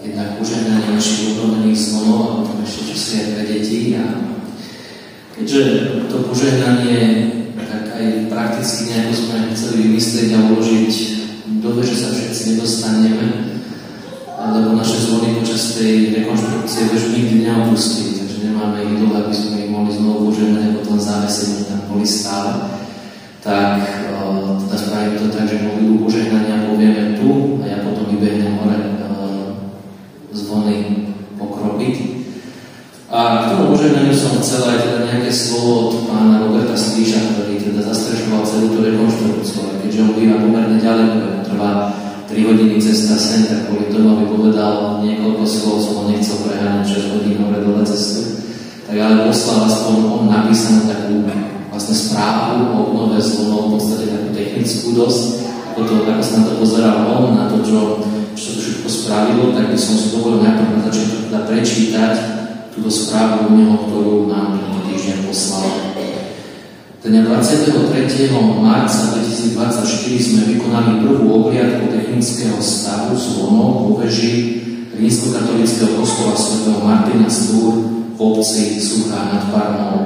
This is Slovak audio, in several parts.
Jednak požehnanie našich obnovených zvonov a potom ešte čosi aj pre deti. A keďže to požehnanie tak aj prakticky nejako sme chceli vymyslieť a uložiť dobe, že sa všetci nedostaneme, lebo naše zvony počas tej rekonštrukcie už nikdy neopustili, takže nemáme ich dole, aby sme ich mohli znovu požehnať a potom závesení tam boli stále. Tak teda spravíme to tak, že modlitbu požehnania povieme tu a ja potom vybehnem hore zvony pokropiť. A k tomu požehnaniu som chcel aj teda nejaké slovo od pána Roberta Stíža, ktorý teda zastrešoval celú tú rekonštrukciu, keďže on býva pomerne ďaleko, trvá 3 hodiny cesta sem, tak kvôli tomu, aby povedal niekoľko slov, som ho nechcel preháňať 6 hodín hore dole cestu, tak ale poslal aspoň on napísanú takú vlastne správu o obnove zvonov, v podstate takú technickú dosť, ako sa na to pozeral on, na to, čo sa to všetko spravilo, tak by som si dovolil najprv na začiatku teda prečítať túto správu u neho, ktorú nám tento týždeň poslal. Dňa 23. marca 2024 sme vykonali prvú obliadku technického stavu zvonov vo veži rímskokatolického kostola sv. Martina Stúr v obci Suchá nad Parnou.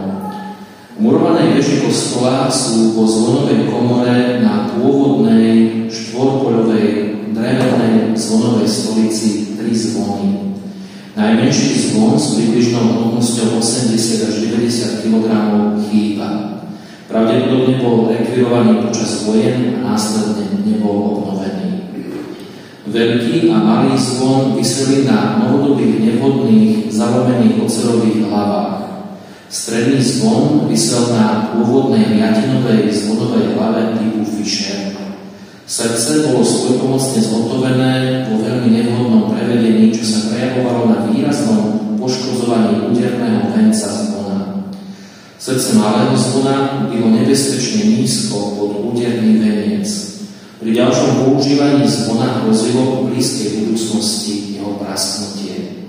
V murovanej veži kostola sú po zvonovej komore na pôvodnej štvorpoľovej drevenej zvonovej stolici 3 zvony. Najmenší zvon s približnou hmotnosťou 80 až 90 kg chýba. Pravdepodobne bol rekvirovaný počas vojen a následne nebol obnovený. Veľký a malý zvon viseli na novodobých nevhodných zalomených oceľových hlavách. Stredný zvon visel na pôvodnej riadinovej zvonovej hlave typu Fischer. Srdce bolo svojpomocne zhotovené vo veľmi nevhodnom prevedení, čo sa prejavovalo na výraznom poškodzovaní úderného venca zvona. Srdce malého zvona bylo nebezpečne nízko pod úderný veniec. Pri ďalšom používaní zvona hrozilo v blízkej budúcnosti jeho prasknutie.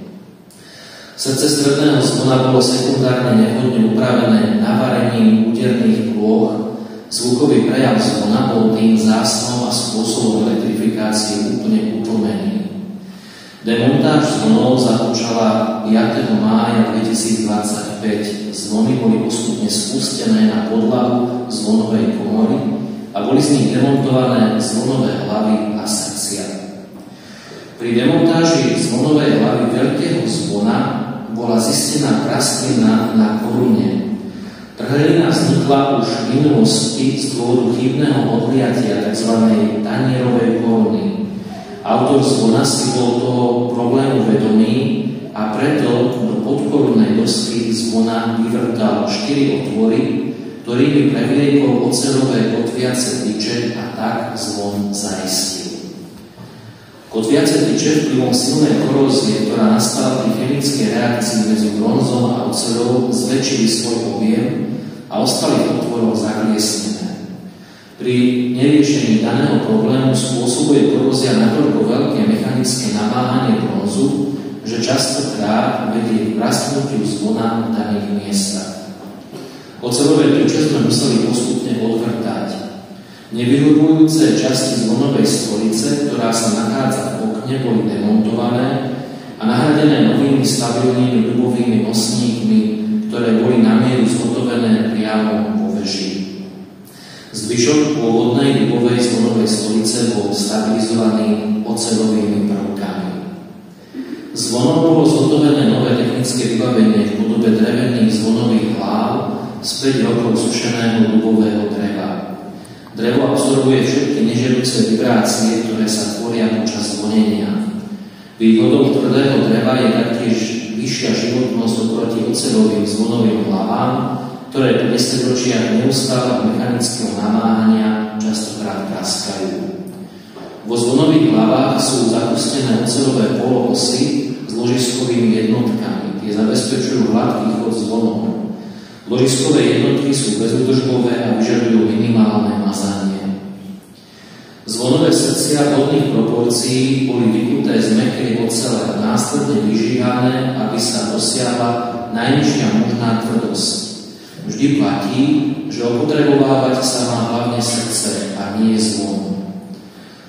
Srdce stredného zvona bolo sekundárne nevhodne upravené navarením úderných plôch. Zvukový prejav zvona bol tým zásnou a spôsobom elektrifikácie úplne utlmený. Demontáž zvonov započala 5. mája 2025. Zvony boli postupne spustené na podlahu zvonovej komory a boli z nich demontované zvonové hlavy a srdcia. Pri demontáži zvonovej hlavy veľkého zvona bola zistená prasklina na korune. Trhlina vznikla už v minulosti z dôvodu chybného odliatia tzv. Tanierovej koruny. Autor zvona si bol toho problému vedomý a preto do podkorunnej dosky zvona vyvrtal 4 otvory, ktorými prevliekol oceľové kotviace tyče a tak zvon zaistil. Kotviace tyče vplyvom silnej korózie, ktorá nastala pri chemickej reakcii medzi bronzom a oceľou, zväčšili svoj objem a ostali v otvoroch zagriesnené. Pri neriešení daného problému spôsobuje korózia natoľko veľké mechanické namáhanie bronzu, že častokrát vedie k prasknutiu zvona v daných miestach. Oceľové tyče sme museli postupne odvrtať. Nevyhovujúce časti zvonovej stolice, ktorá sa nachádza v okne, boli demontované a nahradené novými stabilnými ľubovými nosníkmi, ktoré boli na mieru zhotovené priamo vo veži. Zvyšok pôvodnej ľubovej zvonovej stolice bol stabilizovaný oceľovými prvkami. Zvonom bolo zhotovené nové technické vybavenie v podobe drevených zvonových hlav z 5 rokov sušeného ľubového dreva. Drevo absorbuje všetky nežiaduce vibrácie, ktoré sa tvoria počas zvonenia. Výhodou tvrdého dreva je taktiež vyššia životnosť oproti oceľovým zvonovým hlavám, ktoré po 10 ročiach neustáleho mechanického namáhania častokrát praskajú. Vo zvonových hlavách sú zapustené oceľové poloosy s ložiskovými jednotkami. Tie zabezpečujú hladký chod zvonov. Ložiskové jednotky sú bezúdržbové a vyžadujú minimálne mazanie. Zvonové srdcia vodných proporcií boli vykuté z mäkkej ocele a následne vyžíhané, aby sa dosiahla najnižšia možná tvrdosť. Vždy platí, že opotrebovávať sa má hlavne srdce a nie zvon.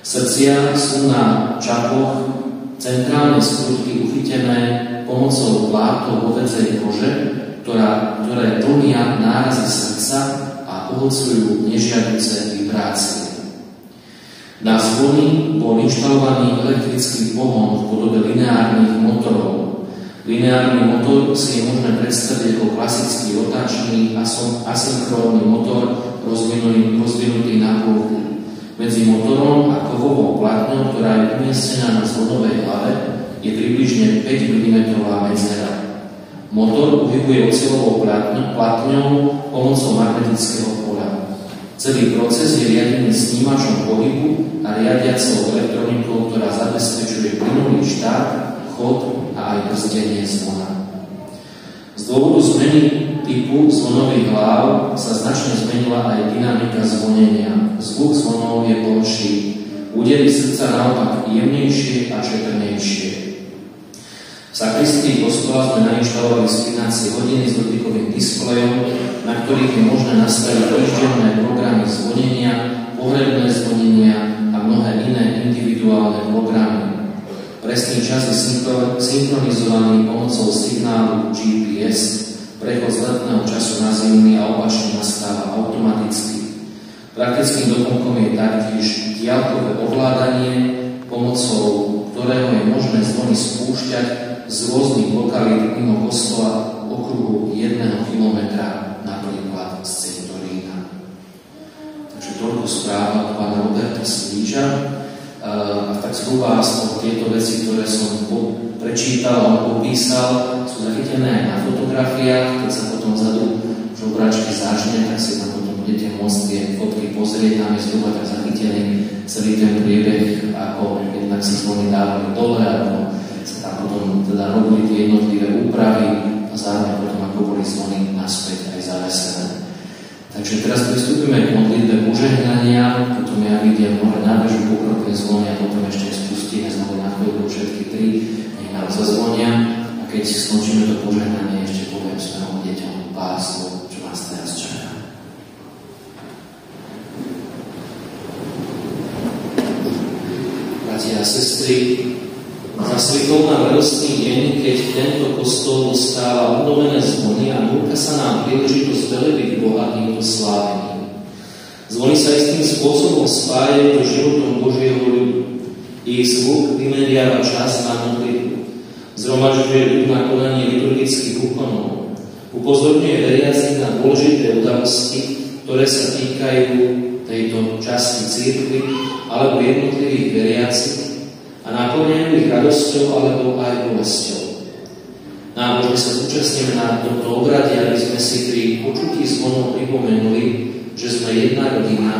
Srdcia sú na čapoch centrálne skrutky uchytené pomocou plátov ovedzej kože, ktoré tlmia nárazy srdca a pohľcujú nežiaduce vibrácie. Na zvony bol inštalovaný elektrický pohon v podobe lineárnych motorov. Lineárny motor si je možné predstaviť ako klasický rotačný asynchrónny motor rozvinutý na plochu. Medzi motorom a kovovou platňou, ktorá je umiestnená na zvonovej hlave, je približne 5 mm medzera. Motor uhybuje oceľovou platňou pomocou magnetického poľa. Celý proces je riadený snímačom pohybu a riadiacou elektronikou, ktorá zabezpečuje plynulý štart, chod a aj brzdenie zvona. Z dôvodu zmeny typu zvonových hlav sa značne zmenila aj dynamika zvonenia. Zvuk zvonov je plnší, údery srdca naopak jemnejšie a četrnejšie. V sakristii kostola sme nainštalovali spinacie hodiny s dotykovým displejom, na ktorých je možné nastaviť týždenné programy zvonenia, pohrebné zvonenia a mnohé iné individuálne programy. Presný čas je synchronizovaný pomocou signálu GPS. Prechod z letného času na zimný a opačne nastáva automaticky. Praktickým doplnkom je taktiež diaľkové ovládanie, pomocou ktorého je možné zvony spúšťať z rôznych lokalít mimo kostola v okruhu 1 kilometra, napríklad z cintorína. Takže toľko správa od pána Roberta Slíža. Tak zhruba tieto veci, ktoré som prečítal a popísal, sú zachytené aj na fotografiách. Keď sa potom vzadu v obračke zážne, tak si tam potom budete môcť tie fotky pozrieť. Tam je zhruba tak zachytený celý ten priebeh, ako jednak sa zvony dávali dole, ako sa tam potom teda robili tie jednotlivé úpravy a zároveň potom ako boli zvony naspäť aj zavesené. Takže teraz pristúpime k modlitbe požehnania, potom ja vidím hore nábežu pokroky zvony a potom ešte spustíme znovu na chvíľu všetky tri, nech nám zazvonia a keď skončíme to požehnanie, ešte poviem svojom deťom pár slov, čo vás teraz čaká. Bratia a sestry, zasvitol nám radostný deň, keď tento kostol dostáva obnovené zvony a núka sa nám príležitosť velebiť Boha týmto slávením. Zvony sa istým spôsobom spájajú do životom Božieho ľudu. Ich zvuk vymeriava čas na modlitbu. Zhromažďuje ľud na konanie liturgických úkonov. Upozorňuje veriacich na dôležité udalosti, ktoré sa týkajú tejto časti cirkvi alebo jednotlivých veriacich a naplňajú ich radosťou alebo aj bolesťou. Nábožne sa zúčastníme na tomto obrade, aby sme si pri počutí zvonov pripomenuli, že sme jedna rodina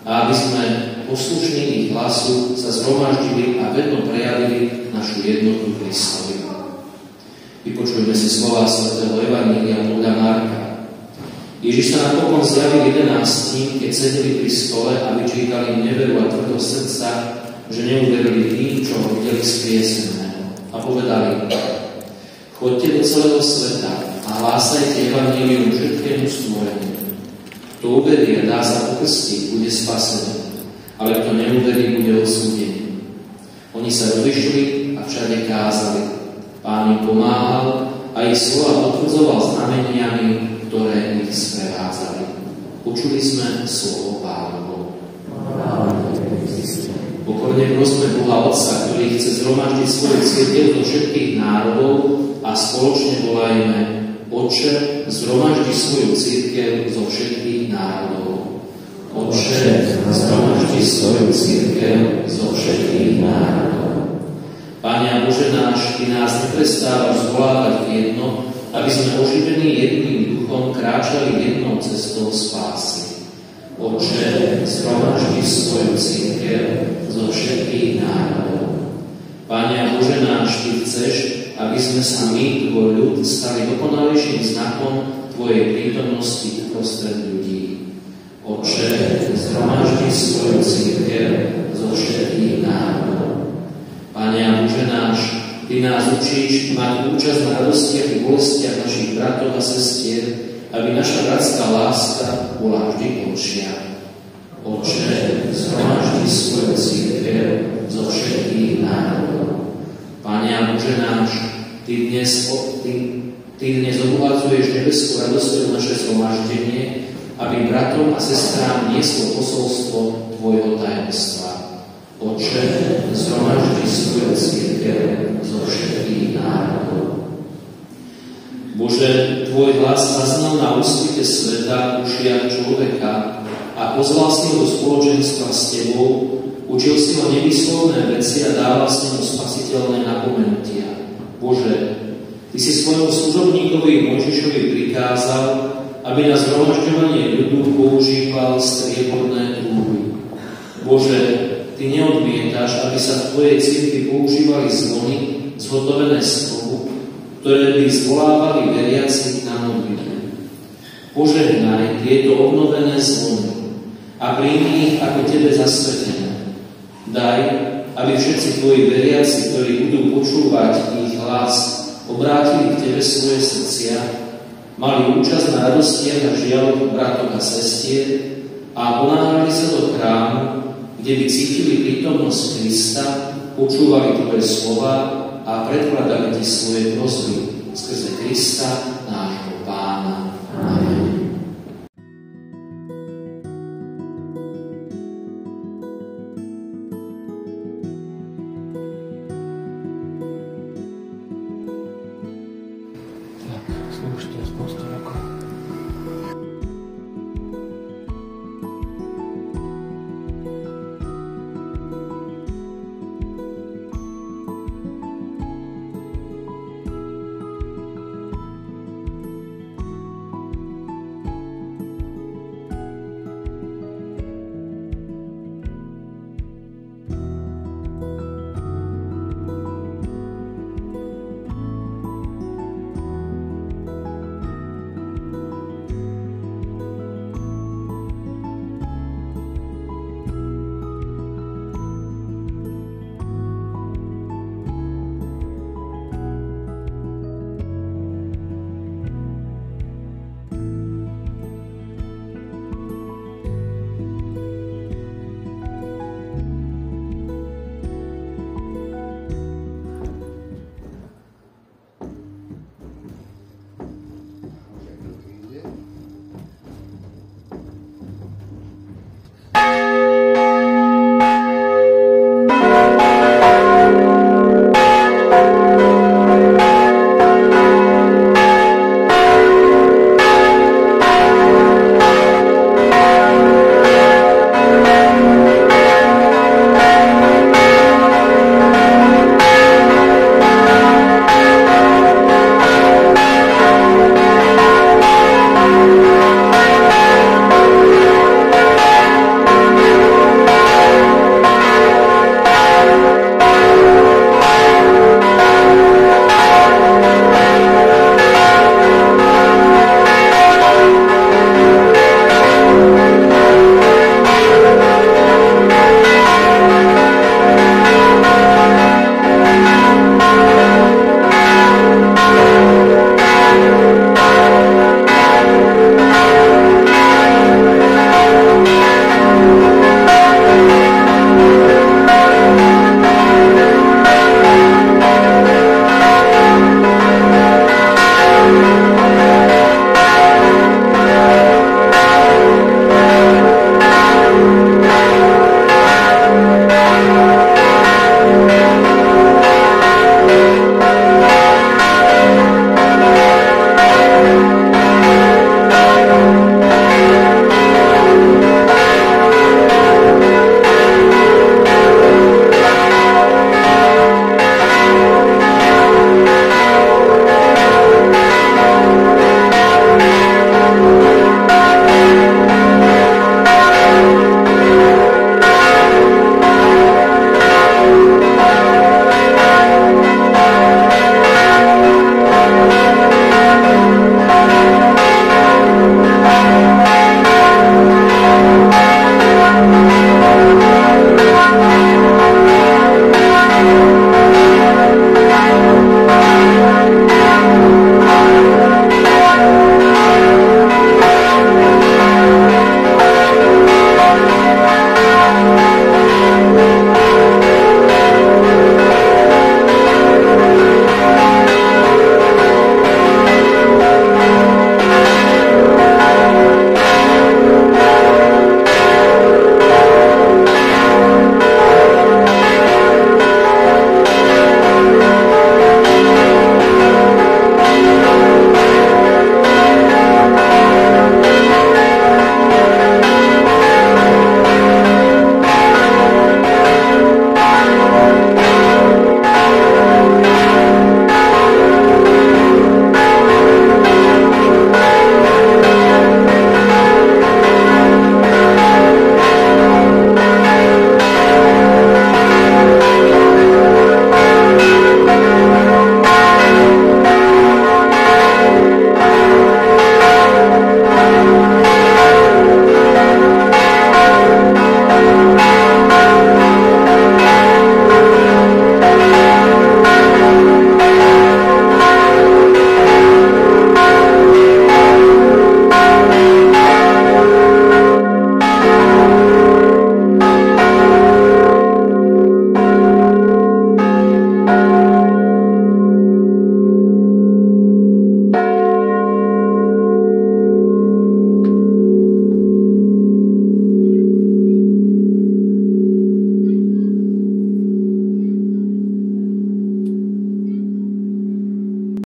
a aby sme poslušní ich hlasu sa zhromaždili a vedno prejavili našu jednotu Kristovi. Vypočujme si slova svätého Evanjelia podľa Marka. Ježiš sa napokon zjavil 11, keď sedeli pri stole a vyčítali neveru a tvrdosť srdca, že neuverili tým, čo ho videli skrieseného. A povedali: Choďte do celého sveta a hlásajte evanjelium všetkému stvoreniu. Kto uverí a dá sa pokrstiť, bude spasený, ale kto neuverí, bude odsúdený. Oni sa rozlišili a všade kázali. Pán im pomáhal a ich slova potvrdzoval znameniami, ktoré ich sprevádzali. Počuli sme slovo Pánovo. Pokorne prosme Boha Otca, ktorý chce zhromaždiť svoju cirkev do všetkých národov a spoločne volajme: Otče, zhromaždi svoju cirkev zo všetkých národov. Otče, zhromaždi svoju cirkev zo všetkých národov. Pane a Bože náš, Ty nás neprestávaš zvolávať jedno, aby sme oživení jedným duchom kráčali jednou cestou spásy. Otče, zhromaždi svoju cirkev zo všetkých národov. Pane a Bože náš, Ty chceš, aby sme sa my, Tvoj ľud, stali dokonalejším znakom Tvojej prítomnosti uprostred ľudí. Otče, zhromaždi svoju cirkev zo všetkých národov. Pane a Bože náš, Ty nás učíš mať účasť na radostiach i bolestiach našich bratov a sestier, aby naša bratská láska bola vždy plnšia. Oče, zhromaždi svoju cirkev zo všetkých národov. Pane a Bože náš, Ty dnes obohacuješ nebeskú radosťou naše zhromaždenie, aby bratom a sestrám nieslo posolstvo Tvojho tajomstva. Oče, zhromaždi svoju cirkev zo všetkých národov. Bože, Tvoj hlas zaznal na úsvite sveta ušiach človeka a pozval si ho do spoločenstva s Tebou, učil si ho nevyslovné veci a dával s nemu spasiteľné napomenutia. Bože, Ty si svojmu služobníkovi Mojžišovi prikázal, aby na zhromažďovanie ľudu používal strieborné trúby. Bože, Ty neodmietaš, aby sa v Tvojej cirkvi používali zvony zhotovené z kovu, ktoré by zvolávali veriacich na modlitbu. Požehnaj tieto obnovené zvony a príjmi ich ako Tebe zasvetené. Daj, aby všetci Tvoji veriaci, ktorí budú počúvať ich hlas, obrátili k Tebe svoje srdcia, mali účasť na radostiach a žiaľoch bratov a sestier a ponáhľali sa do chrámu, kde by cítili prítomnosť Krista, počúvali Tvoje slova a predkladali Ti svoje prosby skrze Krista, nášho Pána.